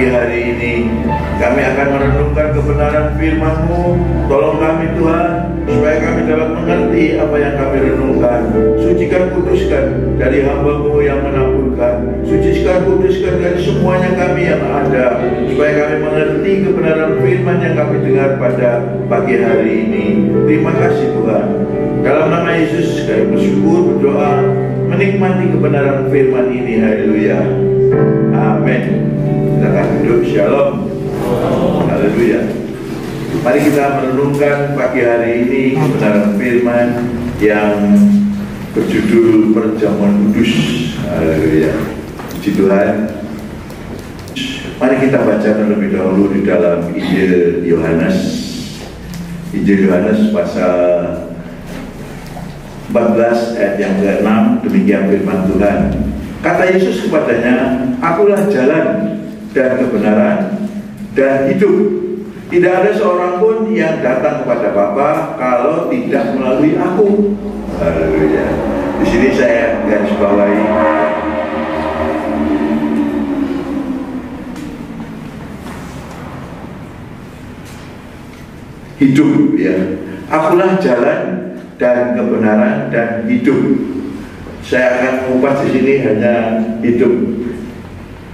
pagi hari ini. Kami akan merenungkan kebenaran firman-Mu. Tolong kami Tuhan, supaya kami dapat mengerti apa yang kami renungkan. Sucikan, kuduskan dari hamba-Mu yang menaburkan. Sucikan, kuduskan dari semuanya kami yang ada, supaya kami mengerti kebenaran firman yang kami dengar pada pagi hari ini. Terima kasih Tuhan. Dalam nama Yesus kami bersyukur, berdoa, menikmati kebenaran firman ini. Haleluya. Amin. Silakan duduk. Shalom. Haleluya. Mari kita merenungkan pagi hari ini kebenaran firman yang berjudul Perjamuan Kudus. Haleluya. Puji Tuhan. Mari kita baca terlebih dahulu di dalam Injil Yohanes. Injil Yohanes pasal 14 ayat yang ke-6. Demikian firman Tuhan. Kata Yesus kepadanya, "Akulah jalan dan kebenaran dan hidup. Tidak ada seorang pun yang datang kepada Bapa kalau tidak melalui aku. Haleluya. Di sini saya garis bawahi hidup, ya. Akulah jalan dan kebenaran dan hidup. Saya akan mengupas di sini hanya hidup.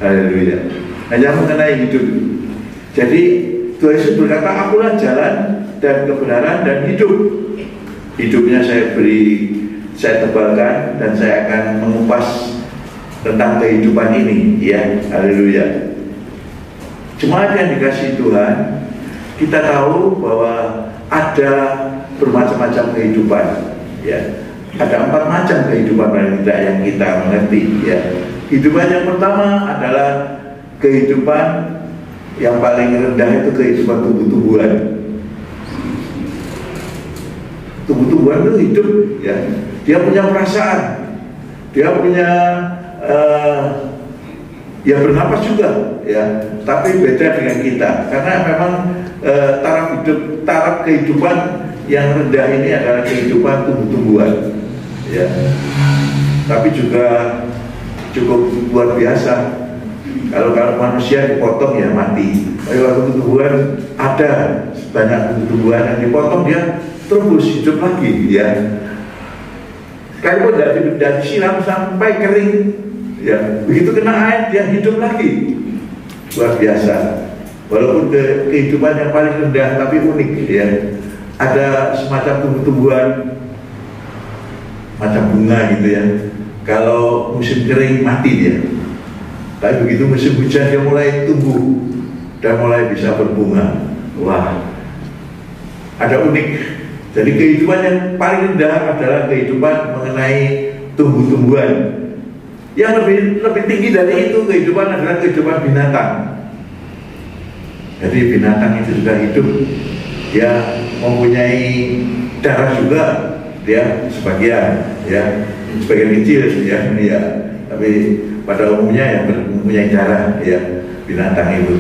Haleluya. Hanya mengenai hidup. Jadi Tuhan Yesus berkata, akulah jalan dan kebenaran dan hidup. Hidupnya saya tebalkan dan saya akan mengupas tentang kehidupan ini, ya. Haleluya. Jemaat yang dikasihi Tuhan, kita tahu bahwa ada bermacam-macam kehidupan, ya. Ada 4 macam kehidupan yang kita mengerti, ya. Kehidupan yang pertama adalah kehidupan yang paling rendah, itu kehidupan tumbuh-tumbuhan. Tumbuh-tumbuhan itu hidup, ya. Dia punya perasaan, dia punya ya bernapas juga, ya. Tapi beda dengan kita, karena memang taraf kehidupan yang rendah ini adalah kehidupan tumbuh-tumbuhan, ya. Tapi juga cukup luar biasa. Kalau manusia dipotong ya mati. Tapi waktu tumbuhan ada banyak tumbuhan yang dipotong dia terus hidup lagi, ya. Kalau tidak disiram sampai kering, ya. Begitu kena air dia hidup lagi. Luar biasa. Walaupun kehidupan yang paling rendah tapi unik, ya. Ada semacam tumbuh-tumbuhan macam bunga gitu, ya. Kalau musim kering mati dia. Tapi begitu musim hujan dia mulai tumbuh dan mulai bisa berbunga. Wah, ada unik. Jadi kehidupan yang paling rendah adalah kehidupan mengenai tumbuh-tumbuhan. Yang lebih tinggi dari itu kehidupan adalah kehidupan binatang. Jadi binatang itu juga hidup. Dia mempunyai darah juga, dia sebagian, ya, sebagian kecil, ya. Tapi pada umumnya yang mempunyai darah, ya, binatang itu,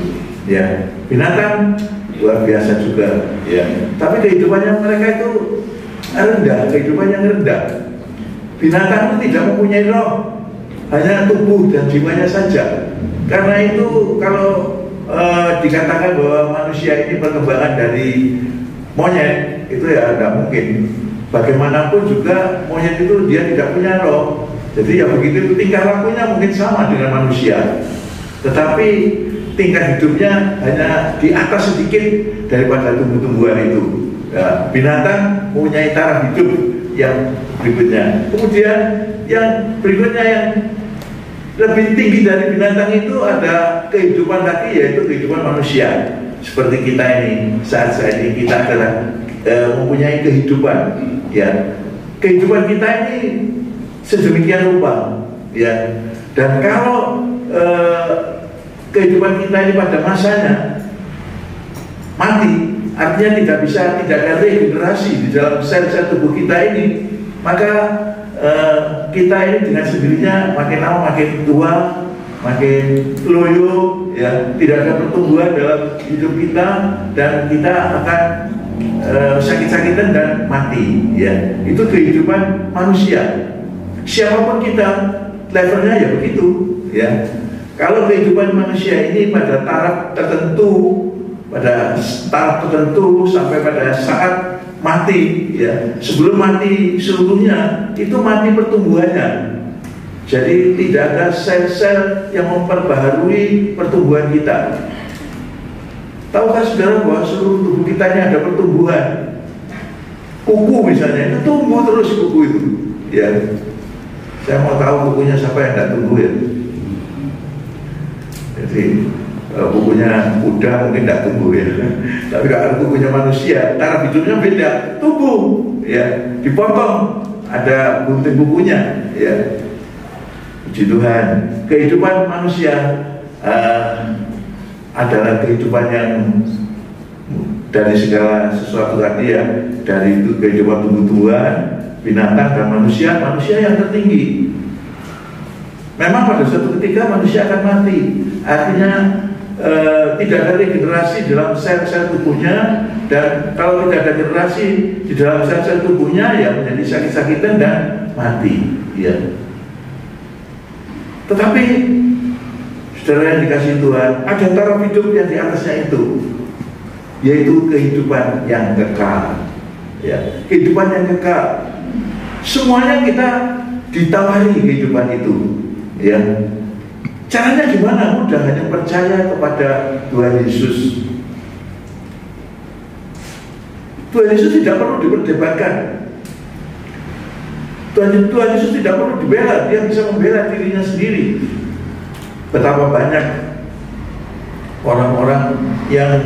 ya. Binatang luar biasa juga, ya. Tapi kehidupannya mereka itu rendah, kehidupan yang rendah. Binatang itu tidak mempunyai roh, hanya tubuh dan jiwanya saja. Karena itu kalau dikatakan bahwa manusia ini perkembangan dari monyet, itu ya tidak mungkin. Bagaimanapun juga monyet itu dia tidak punya roh. Jadi ya begitu, tingkah lakunya mungkin sama dengan manusia, tetapi tingkat hidupnya hanya di atas sedikit daripada tumbuh-tumbuhan itu, ya. Binatang mempunyai taraf hidup yang berikutnya. Kemudian yang berikutnya yang lebih tinggi dari binatang itu ada kehidupan lagi, yaitu kehidupan manusia. Seperti kita ini, saat ini kita adalah mempunyai kehidupan, ya. Kehidupan kita ini sedemikian rupa, ya. Dan kalau kehidupan kita ini pada masanya mati, artinya tidak ada regenerasi di dalam sel-sel tubuh kita ini, maka kita ini dengan sendirinya makin lama makin tua, makin loyo, ya. Tidak ada pertumbuhan dalam hidup kita dan kita akan sakit-sakitan dan mati, ya. Itu kehidupan manusia. Siapapun kita, levelnya ya begitu, ya. Kalau kehidupan manusia ini pada taraf tertentu sampai pada saat mati, ya. Sebelum mati seluruhnya, itu mati pertumbuhannya. Jadi tidak ada sel-sel yang memperbaharui pertumbuhan kita. Tahukah saudara bahwa seluruh tubuh kita ini ada pertumbuhan? Kuku misalnya, itu tumbuh terus kuku itu, ya. Saya mau tahu bukunya siapa yang tidak tumbuh, ya. Jadi bukunya kuda mungkin tidak tumbuh, ya. Tapi kalau bukunya manusia, taraf hidupnya beda, tumbuh, ya. Dipotong, ada gunting bukunya, ya. Puji Tuhan. Kehidupan manusia adalah kehidupan yang dari segala sesuatu tadi, ya. Dari itu kehidupan tumbuh-tumbuhan, binatang dan manusia yang tertinggi. Memang pada suatu ketika manusia akan mati. Artinya tidak ada regenerasi dalam sel-sel tubuhnya, dan kalau tidak ada regenerasi di dalam sel-sel tubuhnya, ya menjadi sakit-sakitan dan mati. Ya. Tetapi saudara yang dikasihi Tuhan, ada taraf hidup yang di atasnya itu, yaitu kehidupan yang kekal. Ya, kehidupan yang kekal. Semuanya kita ditawari kehidupan itu. Ya. Caranya gimana? Mudah, hanya percaya kepada Tuhan Yesus. Tuhan Yesus tidak perlu diperdebatkan. Tuhan Yesus tidak perlu dibela, dia bisa membela dirinya sendiri. Betapa banyak orang-orang yang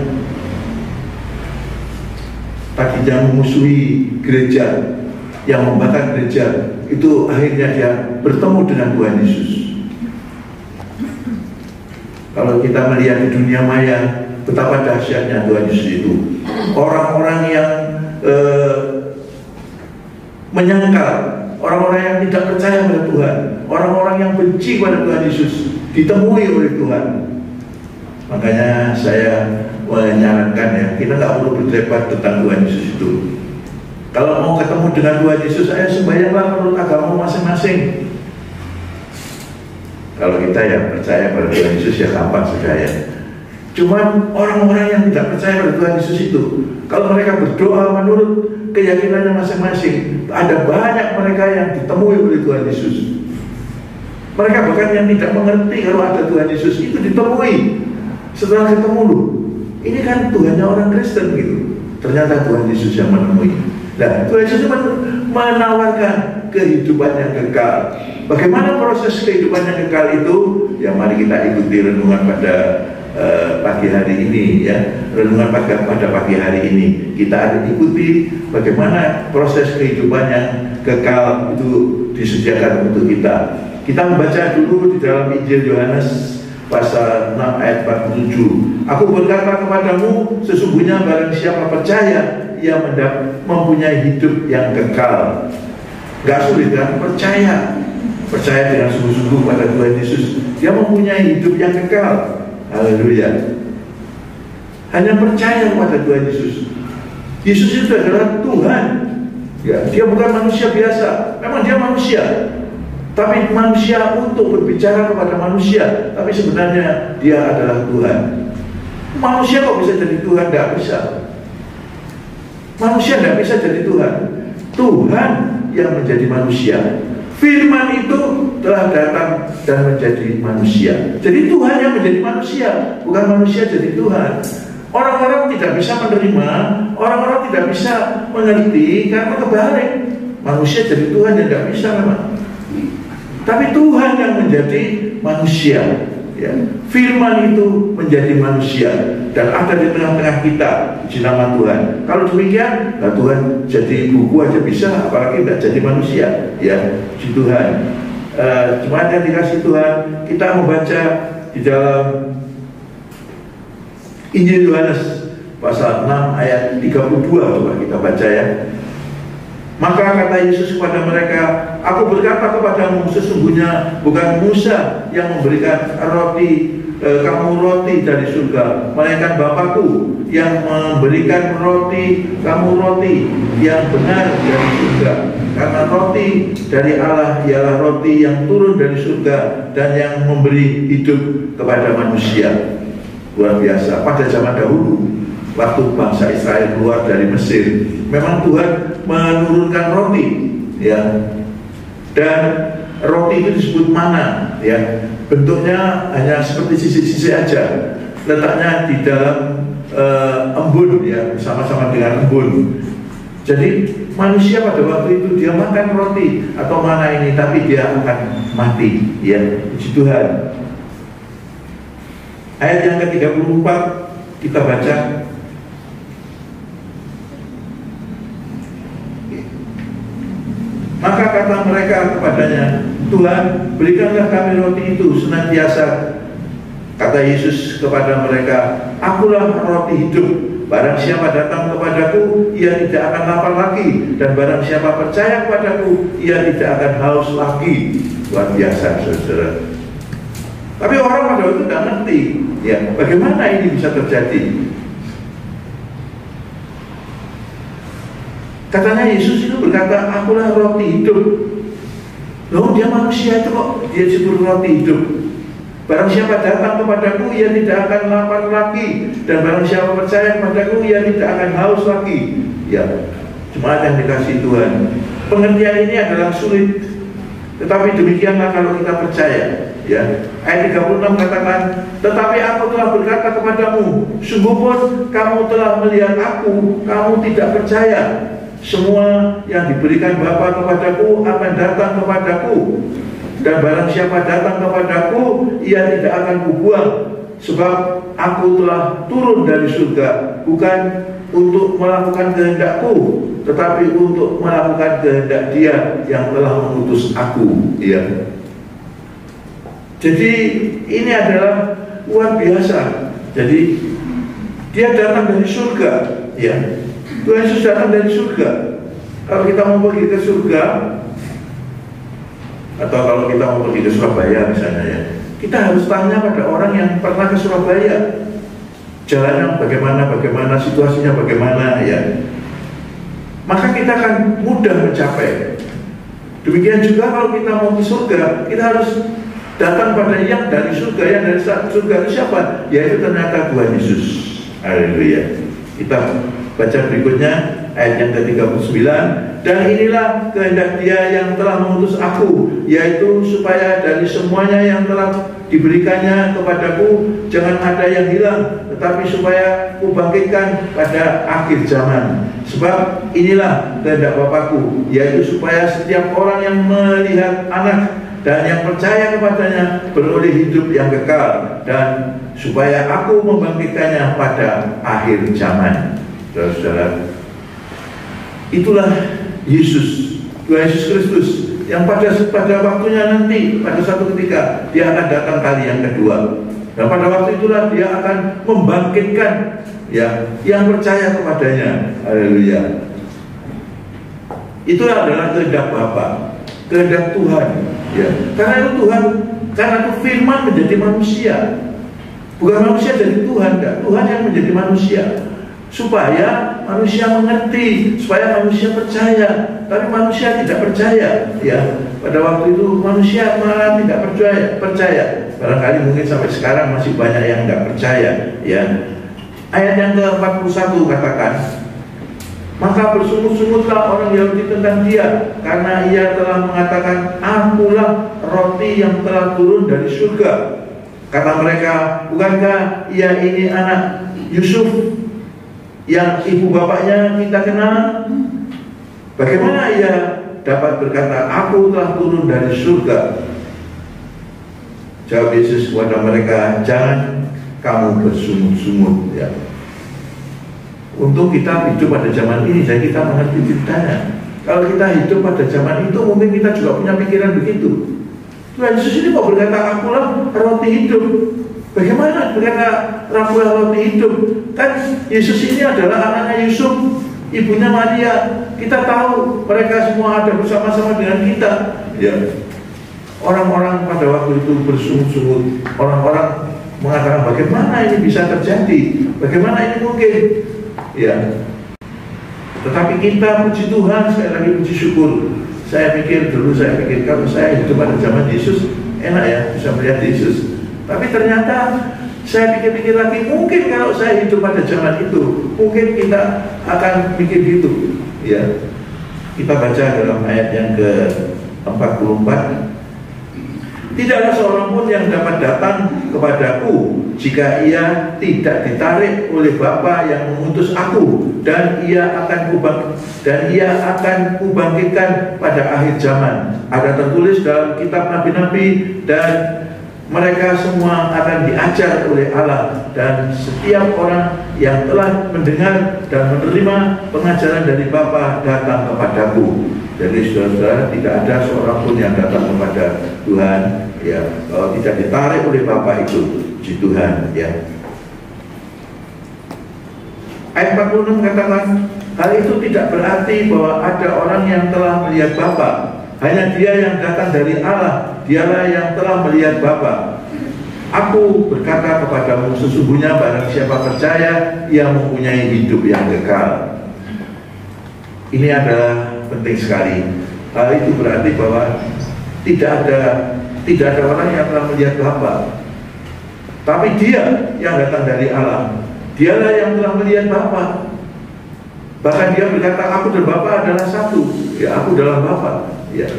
tadinya memusuhi gereja, yang membakar gereja, itu akhirnya dia bertemu dengan Tuhan Yesus. Kalau kita melihat di dunia maya, betapa dahsyatnya Tuhan Yesus itu. Orang-orang yang menyangkal, orang-orang yang tidak percaya pada Tuhan, orang-orang yang benci pada Tuhan Yesus, ditemui oleh Tuhan. Makanya saya menyarankan, ya, kita nggak perlu berdebat tentang Tuhan Yesus itu. Kalau mau ketemu dengan Tuhan Yesus, ayo sembahyanglah menurut agama masing-masing. Kalau kita yang percaya pada Tuhan Yesus, ya gampang saja, ya. Cuman orang-orang yang tidak percaya pada Tuhan Yesus itu, kalau mereka berdoa menurut keyakinannya masing-masing, ada banyak mereka yang ditemui oleh Tuhan Yesus. Mereka bahkan yang tidak mengerti kalau ada Tuhan Yesus itu ditemui. Setelah ketemu, loh, ini kan Tuhannya orang Kristen gitu. Ternyata Tuhan Yesus yang menemui. Nah, Tuhan Yesus menawarkan kehidupan yang kekal. Bagaimana proses kehidupan yang kekal itu? Ya, mari kita ikuti renungan pada pagi hari ini, ya. Renungan pada pagi hari ini kita akan ikuti bagaimana proses kehidupan yang kekal itu disediakan untuk kita. Kita membaca dulu di dalam Injil Yohanes pasal 6 ayat 47. Aku berkata kepadamu, sesungguhnya barang siapa percaya, ia mempunyai hidup yang kekal. Gak sulit kan? Percaya dengan sungguh-sungguh pada Tuhan Yesus, dia mempunyai hidup yang kekal. Haleluya. Hanya percaya kepada Tuhan Yesus. Yesus itu adalah Tuhan, ya, dia bukan manusia biasa. Memang dia manusia, tapi manusia untuk berbicara kepada manusia, tapi sebenarnya dia adalah Tuhan. Manusia kok bisa jadi Tuhan? Tidak bisa. Manusia tidak bisa jadi Tuhan. Tuhan yang menjadi manusia. Firman itu telah datang dan menjadi manusia. Jadi Tuhan yang menjadi manusia, bukan manusia jadi Tuhan. Orang-orang tidak bisa menerima, orang-orang tidak bisa mengerti karena kebalik. Manusia jadi Tuhan yang tidak bisa memang. Tapi Tuhan yang menjadi manusia, ya. Firman itu menjadi manusia dan ada di tengah-tengah kita, di nama Tuhan. Kalau demikian, nah Tuhan jadi buku aja bisa, apalagi tidak jadi manusia, ya, di Tuhan. Cuma yang dikasih Tuhan, kita membaca di dalam Injil Yohanes pasal 6 ayat 32, coba kita baca, ya. Maka kata Yesus kepada mereka, aku berkata kepadamu, sesungguhnya bukan Musa yang memberikan kamu roti dari surga, melainkan Bapakku yang memberikan kamu roti yang benar dari surga. Karena roti dari Allah ialah roti yang turun dari surga dan yang memberi hidup kepada manusia. Luar biasa. Pada zaman dahulu, waktu bangsa Israel keluar dari Mesir, memang Tuhan menurunkan roti, ya, dan roti itu disebut mana, ya, bentuknya hanya seperti sisi-sisi aja, letaknya di dalam embun, ya, bersama-sama dengan embun. Jadi manusia pada waktu itu dia makan roti atau mana ini, tapi dia akan mati, ya. Puji Tuhan. Ayat yang ke-34 kita baca. Maka kata mereka kepadanya, Tuhan, berikanlah kami roti itu senantiasa. Kata Yesus kepada mereka, akulah roti hidup. Barang siapa datang kepadaku, ia tidak akan lapar lagi. Dan barang siapa percaya kepadaku, ia tidak akan haus lagi. Luar biasa, saudara. Tapi orang pada waktu tidak ngerti. Ya, bagaimana ini bisa terjadi? Katanya Yesus itu berkata, akulah roti hidup. Loh, dia manusia itu kok dia disebut roti hidup? Barang siapa datang kepadaku, ia tidak akan lapar lagi, dan barang siapa percaya kepadaku, ia tidak akan haus lagi. Ya, jemaat yang dikasihi Tuhan, pengertian ini adalah sulit, tetapi demikianlah kalau kita percaya. Ya, ayat 36 katakan, tetapi aku telah berkata kepadamu, sungguh pun kamu telah melihat aku, kamu tidak percaya. Semua yang diberikan Bapa kepadaku akan datang kepadaku, dan barang siapa datang kepadaku, ia tidak akan kubuang. Sebab aku telah turun dari surga, bukan untuk melakukan kehendakku, tetapi untuk melakukan kehendak Dia yang telah mengutus aku. Ya. Jadi ini adalah luar biasa. Jadi Dia datang dari surga. Ya. Tuhan Yesus datang dari surga. Kalau kita mau pergi ke surga, atau kalau kita mau pergi ke Surabaya misalnya, ya, kita harus tanya pada orang yang pernah ke Surabaya, jalannya bagaimana, situasinya bagaimana, ya. Maka kita akan mudah mencapai. Demikian juga kalau kita mau ke surga, kita harus datang pada yang dari surga. Yang dari surga itu siapa? Yaitu ternyata Tuhan Yesus. Haleluya. Kita baca berikutnya ayat yang ke-39. Dan inilah kehendak Dia yang telah mengutus aku, yaitu supaya dari semuanya yang telah diberikannya kepadaku jangan ada yang hilang, tetapi supaya kubangkitkan pada akhir zaman. Sebab inilah kehendak Bapakku, yaitu supaya setiap orang yang melihat Anak dan yang percaya kepadanya beroleh hidup yang kekal, dan supaya aku membangkitkannya pada akhir zaman. Saudara-saudara, itulah Yesus, Tuhan Yesus Kristus, yang pada waktunya nanti, pada satu ketika Dia akan datang kali yang kedua, dan pada waktu itulah Dia akan membangkitkan, ya, yang percaya kepadanya. Haleluya. Itulah adalah kehendak Bapa, kehendak Tuhan, ya. Karena itu Tuhan, karena itu Firman menjadi manusia, bukan manusia jadi Tuhan, enggak. Tuhan yang menjadi manusia, supaya manusia mengerti, supaya manusia percaya. Tapi manusia tidak percaya, ya. Pada waktu itu manusia malah tidak percaya. Barangkali mungkin sampai sekarang masih banyak yang tidak percaya, ya. Ayat yang ke-41 katakan, maka bersungut-sungutlah orang Yahudi tentang Dia, karena Ia telah mengatakan, akulah roti yang telah turun dari surga. Kata mereka, bukankah Ia ini anak Yusuf, yang ibu bapaknya kita kenal? Bagaimana Ia dapat berkata, aku telah turun dari surga? Jawab Yesus kepada mereka, jangan kamu bersungut-sungut, ya. Untuk kita hidup pada zaman ini, jadi kita mengerti ceritanya. Kalau kita hidup pada zaman itu, mungkin kita juga punya pikiran begitu. Tuhan Yesus ini kok berkata, akulah roti hidup. Bagaimana berkata akulah roti hidup? Kan Yesus ini adalah anaknya Yusuf, ibunya Maria. Kita tahu mereka semua ada bersama-sama dengan kita, ya. Orang-orang pada waktu itu bersungut-sungut. Orang-orang mengatakan, bagaimana ini bisa terjadi? Bagaimana ini mungkin? Ya. Tetapi kita puji Tuhan, sekali lagi puji syukur. Saya pikir kalau saya hidup pada zaman Yesus, enak ya, bisa melihat Yesus. Tapi ternyata saya pikir-pikir lagi, mungkin kalau saya hidup pada zaman itu, mungkin kita akan pikir gitu, ya. Kita baca dalam ayat yang ke-44. Tidaklah seorang pun yang dapat datang kepadaku jika ia tidak ditarik oleh Bapa yang mengutus aku, dan ia akan kubangkitkan pada akhir zaman. Ada tertulis dalam kitab nabi-nabi, dan mereka semua akan diajar oleh Allah, dan setiap orang yang telah mendengar dan menerima pengajaran dari Bapa datang kepadaku. Jadi saudara-saudara, tidak ada seorang pun yang datang kepada Tuhan, ya, kalau tidak ditarik oleh Bapa itu, puji Tuhan, ya. Ayat 46 katakan, hal itu tidak berarti bahwa ada orang yang telah melihat Bapa. Hanya Dia yang datang dari Allah, Dialah yang telah melihat Bapa. Aku berkata kepadamu, sesungguhnya barang siapa percaya, ia mempunyai hidup yang kekal. Ini adalah penting sekali. Hal itu berarti bahwa tidak ada orang yang telah melihat Bapa, tapi Dia yang datang dari Allah. Dialah yang telah melihat Bapa. Bahkan Dia berkata, aku dan Bapa adalah satu. Ya, aku dalam Bapa. Ya.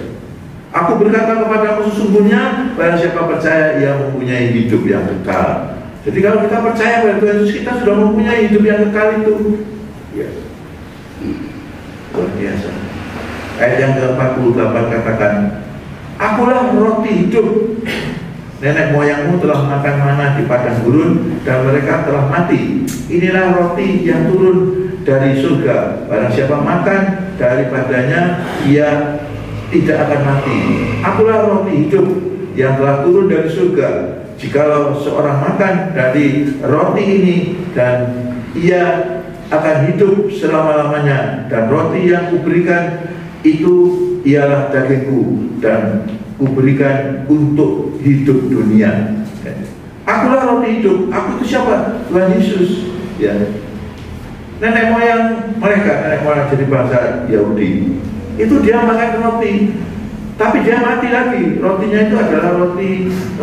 Aku berkata kepadamu, sesungguhnya barang siapa percaya, ia mempunyai hidup yang kekal. Jadi kalau kita percaya pada Tuhan Yesus, kita sudah mempunyai hidup yang kekal itu. Ya. Luar biasa. Ayat yang ke-48 katakan, akulah roti hidup. Nenek moyangmu telah makan mana di padang gurun, dan mereka telah mati. Inilah roti yang turun dari surga. Barang siapa makan daripadanya, ia tidak akan mati. Akulah roti hidup yang telah turun dari surga. Jikalau seorang makan dari roti ini, dan ia akan hidup selama-lamanya. Dan roti yang kuberikan itu ialah dagingku, dan kuberikan untuk hidup dunia. Akulah roti hidup. Aku itu siapa? Tuhan Yesus. Ya. Nenek moyang mereka, nenek moyang jadi bangsa Yahudi, itu dia makan roti, tapi dia mati lagi. Rotinya itu adalah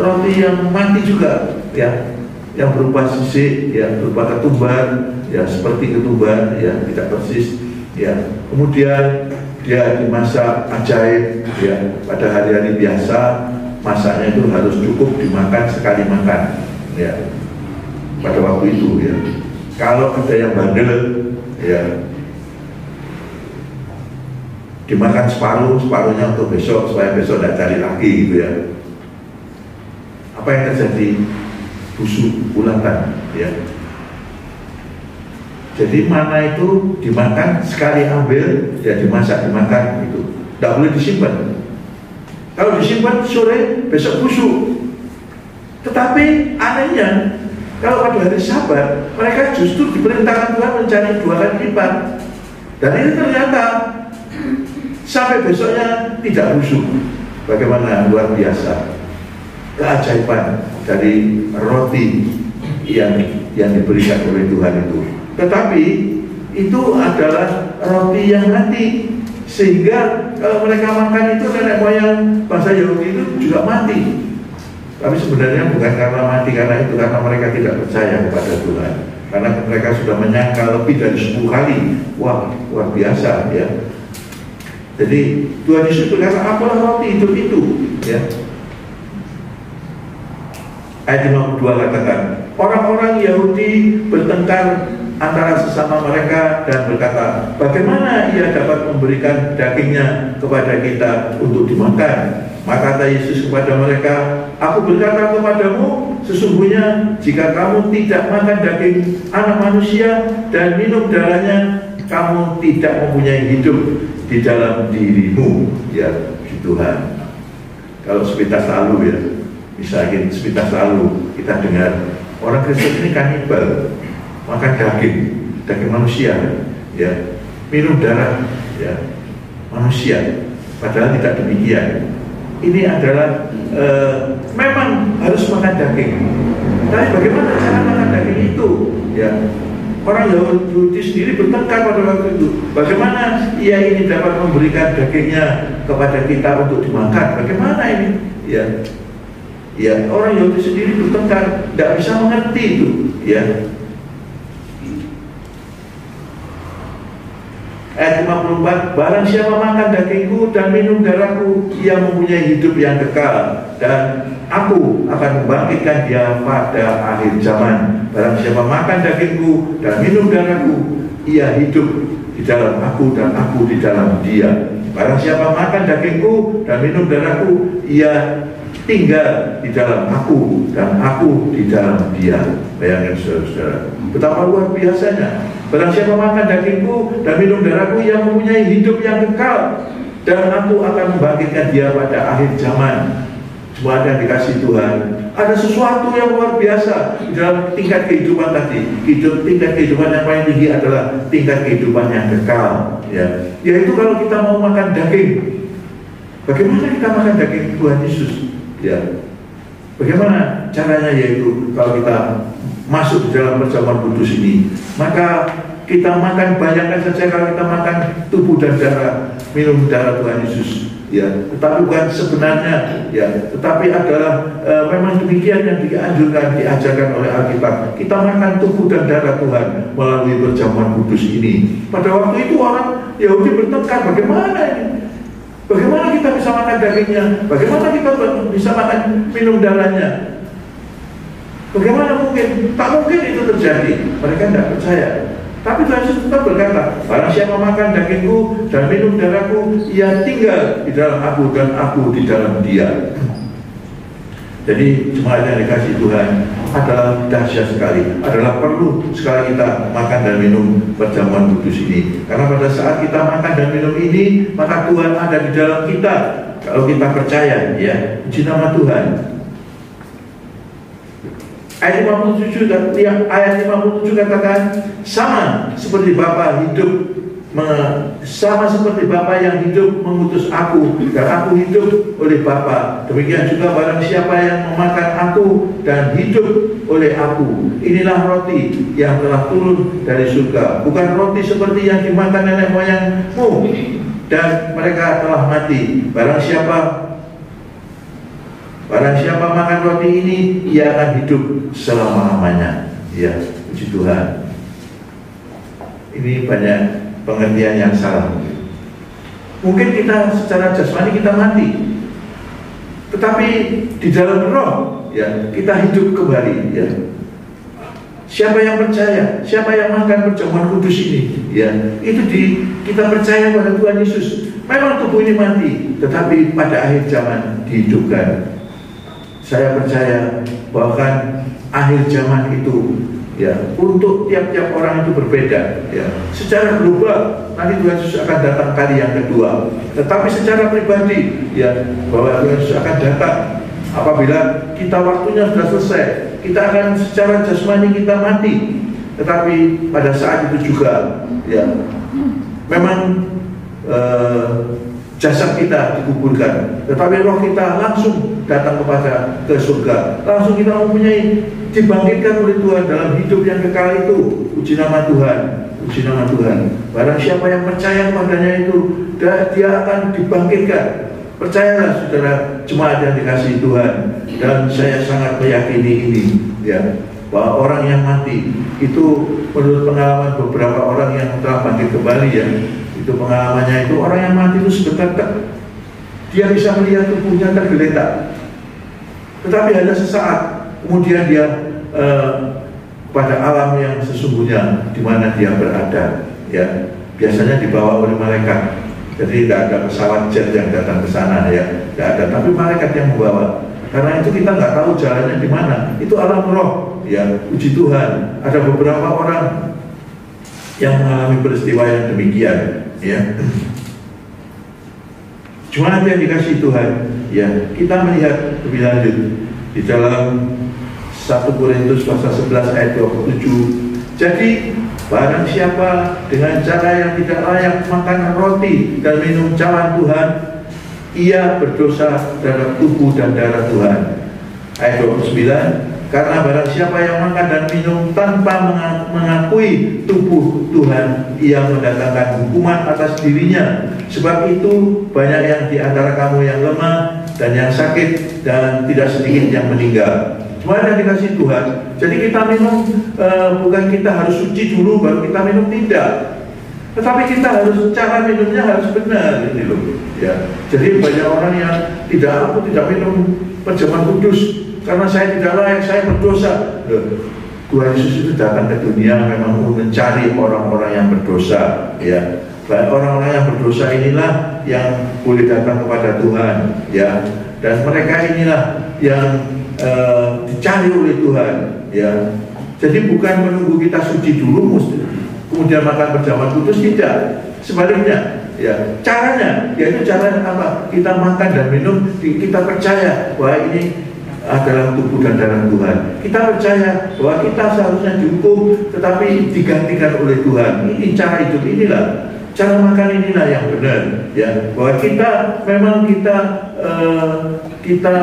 roti yang mati juga, ya, yang berupa sisik, ya, berupa ketumbar, ya, seperti ketumbar, ya, tidak persis, ya. Kemudian dia dimasak ajaib, ya, pada hari-hari biasa masaknya itu harus cukup dimakan sekali makan, ya, pada waktu itu, ya. Kalau ada yang bandel, ya, dimakan separuhnya untuk besok, supaya besok tidak cari lagi, gitu ya. Apa yang terjadi? Busuk, ulatan, ya. Jadi mana itu dimakan sekali ambil, ya dimasak, dimakan, gitu. Tidak boleh disimpan. Kalau disimpan sore, besok busuk. Tetapi anehnya, kalau pada hari Sabat, mereka justru diperintahkan Tuhan mencari 2 kali lipat. Dan ini ternyata sampai besoknya tidak busuk. Bagaimana luar biasa keajaiban dari roti yang diberikan oleh Tuhan itu. Tetapi itu adalah roti yang mati, sehingga kalau mereka makan itu, nenek moyang bangsa Yahudi itu juga mati. Tapi sebenarnya bukan karena mati karena itu, karena mereka tidak percaya kepada Tuhan. Karena mereka sudah menyangka lebih dari 10 kali. Wah, luar biasa, ya. Jadi Tuhan Yesus berkata, apalah roti hidup itu, ya. Ayat 52 katakan, orang-orang Yahudi bertengkar antara sesama mereka dan berkata, bagaimana ia dapat memberikan dagingnya kepada kita untuk dimakan? Maka kata Yesus kepada mereka, aku berkata kepadamu, sesungguhnya jika kamu tidak makan daging anak manusia dan minum darahnya, kamu tidak mempunyai hidup di dalam dirimu, ya, di Tuhan. Kalau sepintas lalu, ya, misalnya sepintas lalu kita dengar orang Kristen ini kanibal, makan daging manusia, ya, minum darah, ya, manusia. Padahal tidak demikian. Ini adalah memang harus makan daging. Tapi bagaimana cara makan daging itu? Ya, orang Yahudi sendiri bertengkar pada waktu itu. Bagaimana ia ini dapat memberikan dagingnya kepada kita untuk dimakan? Bagaimana ini? Ya, ya, orang Yahudi sendiri bertengkar, tidak bisa mengerti itu. Ya. Ayat 54, barang siapa makan dagingku dan minum darahku, ia mempunyai hidup yang kekal, dan aku akan membangkitkan dia pada akhir zaman. Barang siapa makan dagingku dan minum darahku, ia hidup di dalam aku dan aku di dalam dia. Barang siapa makan dagingku dan minum darahku, ia tinggal di dalam aku dan aku di dalam dia. Bayangkan saudara-saudara, betapa luar biasanya. Barang siapa makan dagingku dan minum darahku, yang mempunyai hidup yang kekal, dan aku akan membangkitkan dia pada akhir zaman. Semua ada yang dikasih Tuhan. Ada sesuatu yang luar biasa di dalam tingkat kehidupan tadi. Tingkat kehidupan yang paling tinggi adalah tingkat kehidupan yang kekal, ya. Yaitu kalau kita mau makan daging, bagaimana kita makan daging Tuhan Yesus? Ya, Bagaimana caranya? Yaitu kalau kita masuk di dalam perjamuan kudus ini, maka kita makan, bayangkan saja kalau kita makan tubuh dan darah, minum darah Tuhan Yesus, ya, tetapi bukan sebenarnya, ya, tetapi adalah memang demikian yang dianjurkan, diajarkan oleh Alkitab. Kita makan tubuh dan darah Tuhan melalui perjamuan kudus ini. Pada waktu itu orang Yahudi bertengkar, bagaimana ini? Bagaimana kita bisa makan dagingnya? Bagaimana kita bisa makan minum darahnya? Bagaimana mungkin? Tak mungkin itu terjadi. Mereka tidak percaya. Tapi Tuhan Yesus tetap berkata, barang siapa makan dagingku dan minum darahku, ia tinggal di dalam aku dan aku di dalam dia. Jadi jemaat yang dikasihi Tuhan, adalah dahsyat sekali, adalah perlu sekali kita makan dan minum perjamuan kudus ini. Karena pada saat kita makan dan minum ini, maka Tuhan ada di dalam kita. Kalau kita percaya, ya, puji nama Tuhan. Ayat 57 katakan, sama seperti Bapa hidup, sama seperti Bapa yang hidup mengutus aku, dan aku hidup oleh Bapa. Demikian juga barang siapa yang memakan aku dan hidup oleh aku, inilah roti yang telah turun dari surga, bukan roti seperti yang dimakan nenek moyangmu dan mereka telah mati. Barang siapa makan roti ini, ia akan hidup selama-lamanya. Ya, puji Tuhan. Ini banyak pengertian yang salah. Mungkin kita secara jasmani kita mati, tetapi di dalam roh, ya, kita hidup kembali. Ya. Siapa yang percaya, siapa yang makan perjamuan kudus ini, ya, itu kita percaya pada Tuhan Yesus. Memang tubuh ini mati, tetapi pada akhir zaman dihidupkan. Saya percaya bahkan akhir zaman itu, ya, untuk tiap-tiap orang itu berbeda, ya. Secara global nanti Tuhan Yesus akan datang kali yang kedua. Tetapi secara pribadi, ya, bahwa Tuhan Yesus akan datang apabila kita waktunya sudah selesai. Kita akan secara jasmani kita mati, tetapi pada saat itu juga, ya, memang jasad kita dikuburkan, tetapi roh kita langsung datang ke surga. Langsung kita mempunyai, dibangkitkan oleh Tuhan dalam hidup yang kekal itu. Puji nama Tuhan, puji nama Tuhan. Barang siapa yang percaya kepadanya itu, dia akan dibangkitkan. Percayalah saudara jemaat yang dikasihi Tuhan. Dan saya sangat meyakini ini, ya, bahwa orang yang mati itu menurut pengalaman beberapa orang yang telah bangkit kembali, ya, itu pengalamannya itu orang yang mati itu sebentar dia bisa melihat tubuhnya tergeletak, tetapi hanya sesaat kemudian dia pada alam yang sesungguhnya di mana dia berada, ya, biasanya dibawa oleh malaikat. Jadi tidak ada pesawat jet yang datang ke sana, ya, tidak ada, tapi malaikat yang membawa. Karena itu kita nggak tahu jalannya di mana. Itu alam roh, ya, puji Tuhan. Ada beberapa orang yang mengalami peristiwa yang demikian, ya. Cuma yang dikasih Tuhan, ya, kita melihat lebih lanjut di dalam 1 Korintus pasal 11 ayat 27. Jadi barang siapa dengan cara yang tidak layak makan roti dan minum cawan Tuhan, ia berdosa terhadap tubuh dan darah Tuhan. Ayat 29, karena barang siapa yang makan dan minum tanpa mengakui tubuh Tuhan, ia mendatangkan hukuman atas dirinya. Sebab itu banyak yang di antara kamu yang lemah dan yang sakit, dan tidak sedikit yang meninggal. Cuma yang dikasih Tuhan. Jadi kita minum, bukan kita harus suci dulu baru kita minum, tidak. Tetapi kita harus, cara minumnya harus benar, ini loh, ya. Jadi banyak orang yang aku tidak minum perjamuan kudus karena saya tidak layak, saya berdosa. Tuhan Yesus itu datang ke dunia memang untuk mencari orang-orang yang berdosa, ya. Orang-orang yang berdosa inilah yang boleh datang kepada Tuhan, ya. Dan mereka inilah yang dicari oleh Tuhan, ya. Jadi bukan menunggu kita suci dulu kemudian makan perjamuan kudus, tidak. Sebaliknya, ya, caranya, yaitu caranya apa? Kita makan dan minum, kita percaya bahwa ini adalah tubuh dan darah Tuhan. Kita percaya bahwa kita seharusnya dihukum, tetapi digantikan oleh Tuhan. Ini cara hidup, inilah cara makan, inilah yang benar, ya. Bahwa kita memang kita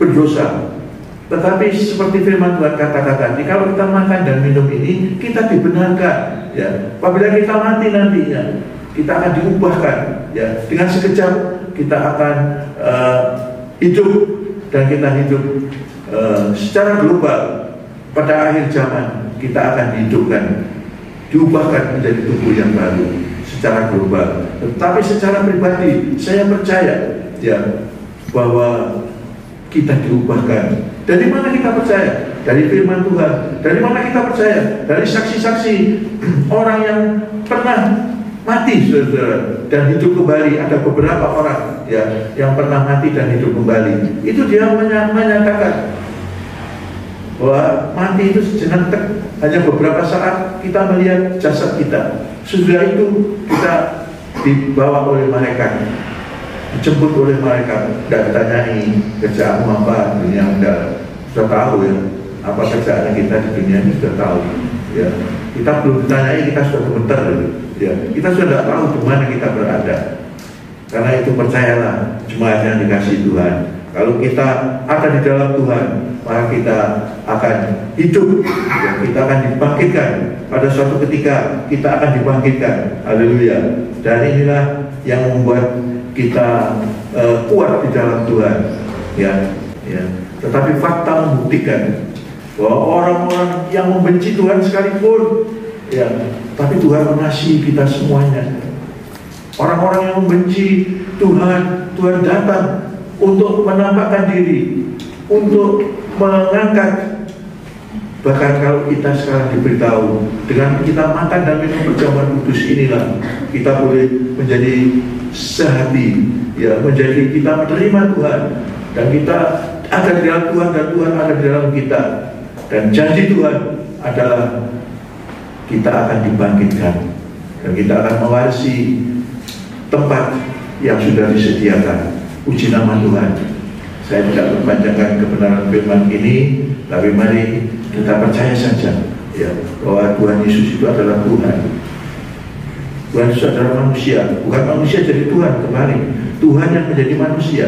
berdosa. Tetapi seperti firman Tuhan katakan tadi, kalau kita makan dan minum ini, kita dibenarkan. Ya, apabila kita mati nantinya, kita akan diubahkan. Ya, dengan sekejap kita akan hidup, dan kita hidup secara global. Pada akhir zaman kita akan dihidupkan, diubahkan menjadi tubuh yang baru secara global. Tetapi secara pribadi saya percaya ya bahwa kita diubahkan. Dari mana kita percaya? Dari firman Tuhan. Dari mana kita percaya? Dari saksi-saksi orang yang pernah mati, saudara, dan hidup kembali. Ada beberapa orang ya yang pernah mati dan hidup kembali. Itu dia menyatakan bahwa mati itu sejenak, hanya beberapa saat kita melihat jasad kita. Sudah itu kita dibawa oleh malaikat, dijemput oleh malaikat. Tidak ditanyai kerjaanmu apa, dunia sudah tahu ya apa kerjaan kita di dunia ini, sudah tahu ya. Kita belum ditanyai, kita sudah gemeter ya. Kita sudah tidak tahu di mana kita berada. Karena itu percayalah, jemaat yang dikasihi Tuhan, kalau kita ada di dalam Tuhan, maka kita akan hidup ya, kita akan dibangkitkan. Pada suatu ketika kita akan dibangkitkan. Haleluya. Dan inilah yang membuat kita kuat di dalam Tuhan ya. Tetapi fakta membuktikan bahwa orang-orang yang membenci Tuhan sekalipun ya, tapi Tuhan mengasihi kita semuanya. Orang-orang yang membenci Tuhan, Tuhan datang untuk menampakkan diri, untuk mengangkat. Bahkan kalau kita sekarang diberitahu dengan kita makan dan minum perjamuan kudus inilah kita boleh menjadi sehati ya, menjadi kita menerima Tuhan, dan kita ada di dalam Tuhan dan Tuhan ada di dalam kita. Dan janji Tuhan adalah kita akan dibangkitkan dan kita akan mewarisi tempat yang sudah disediakan. Puji nama Tuhan. Saya tidak mempanjangkan kebenaran firman ini, tapi mari kita percaya saja ya, bahwa Tuhan Yesus itu adalah Tuhan. Tuhan Yesus adalah manusia, bukan manusia jadi Tuhan kembali. Tuhan yang menjadi manusia.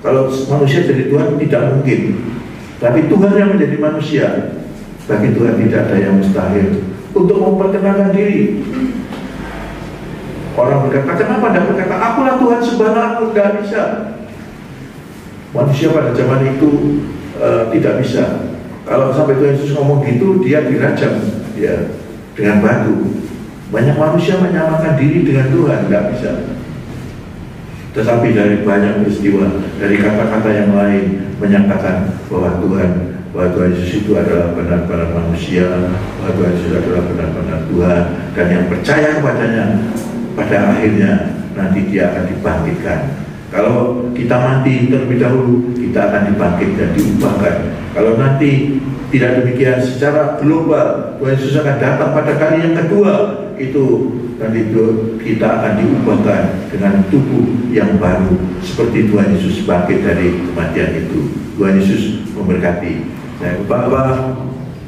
Kalau manusia jadi Tuhan tidak mungkin, tapi Tuhan yang menjadi manusia, bagi Tuhan tidak ada yang mustahil. Untuk memperkenalkan diri, orang berkata, kenapa tidak berkata akulah Tuhan sembarang? Aku tidak bisa. Manusia pada zaman itu tidak bisa. Kalau sampai Tuhan Yesus ngomong gitu, dia dirajam ya dengan batu. Banyak manusia menyamakan diri dengan Tuhan, tidak bisa. Tetapi dari banyak peristiwa, dari kata-kata yang lain menyatakan bahwa Tuhan Yesus itu adalah benar-benar manusia, bahwa Tuhan Yesus adalah benar-benar Tuhan, dan yang percaya kepadanya pada akhirnya nanti dia akan dibangkitkan. Kalau kita mati terlebih dahulu, kita akan dibangkitkan, diubahkan. Kalau nanti tidak demikian secara global, Tuhan Yesus akan datang pada kali yang kedua, itu nanti kita akan diubahkan dengan tubuh yang baru seperti Tuhan Yesus bangkit dari kematian itu. Tuhan Yesus memberkati. Saya Bapak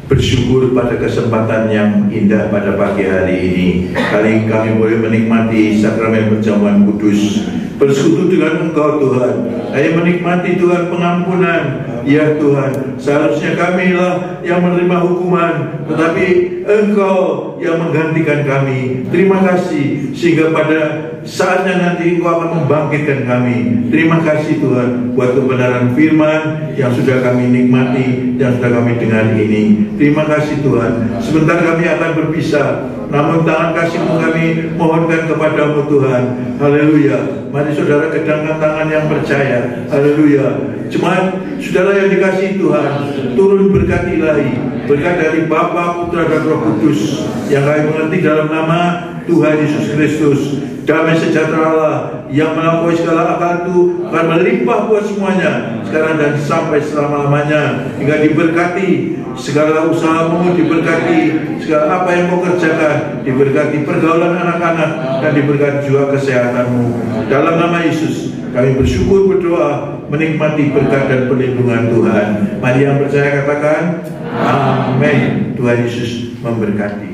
bersyukur pada kesempatan yang indah pada pagi hari ini. Kali kami boleh menikmati sakramen perjamuan kudus, bersekutu dengan Engkau Tuhan. Saya menikmati Tuhan pengampunan. Ya Tuhan, seharusnya kamilah yang menerima hukuman, tetapi Engkau yang menggantikan kami. Terima kasih, sehingga pada saatnya nanti Engkau akan membangkitkan kami. Terima kasih Tuhan buat kebenaran firman yang sudah kami nikmati, yang sudah kami dengar ini. Terima kasih Tuhan. Sebentar kami akan berpisah, namun tangan kasih-Mu kami mohonkan kepadamu Tuhan. Haleluya. Mari saudara kedangkan tangan yang percaya. Haleluya. Jemaat saudara yang dikasihi Tuhan, turun berkat ilahi, berkat dari Bapa, Putra dan Roh Kudus yang kami mengerti dalam nama Tuhan Yesus Kristus. Damai sejahtera Allah yang melampaui segala akal itu akan melimpah buat semuanya sekarang dan sampai selama-lamanya, hingga diberkati segala usahamu, diberkati segala apa yang kau kerjakan, diberkati pergaulan anak-anak, dan diberkati juga kesehatanmu. Dalam nama Yesus kami bersyukur, berdoa, menikmati berkat dan perlindungan Tuhan. Mari yang percaya katakan amin. Tuhan Yesus memberkati.